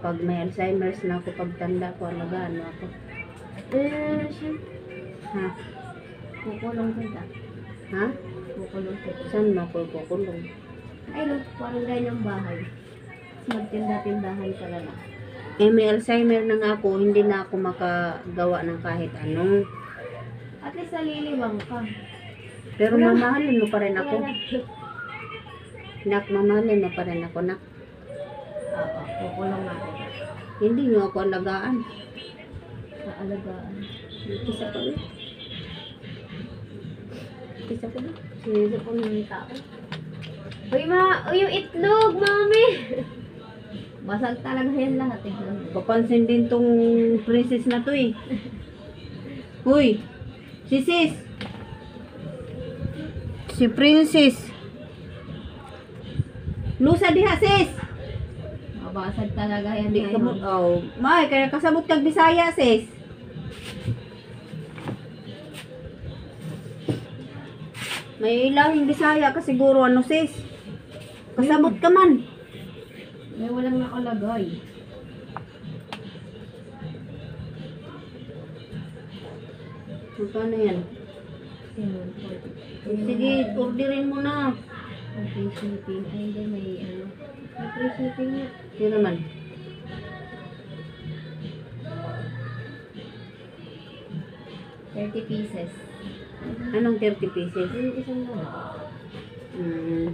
Pag may Alzheimer's na ako, pagtanda ko, alagaan mo ako. Siya. Ha? Kukulong kita. Ha? Kukulong kita. Saan mo ako kukulong? Ay, no, parang ganyang bahay. Magtinda-tindahan ka na lang. Eh, may Alzheimer na nga ako, hindi na ako makagawa ng kahit ano. At least naliliwang ka. Pero mamahalin mo pa rin ako. Wala na. Nak, mamahalin mo pa rin ako, nak. Oo, kukulong ako. Hindi nyo ako alagaan. Kaalagaan. Kisa ko ulit. Kisa ko ulit. Sinisa po ng tao. Uy, yung itlog, mami! Basag talaga yan lahat. Papansin din tong princess na to eh. Uy, si sis. Si princess. Lusa diha sis. Mabasag talaga yan. Hindi ka mo, oh, may kaya kasabot kag Bisaya sis. May ilahing Bisaya ka siguro ano sis. Kasabot ka man. May walang nakalagay. Magkano yan? Sige, orderin mo na. Okay, shipping. Ay, hindi, may ano. May free shipping nga. Sino naman? $30 pieces. Anong 30 pieces? Yung isang lang. Hmm.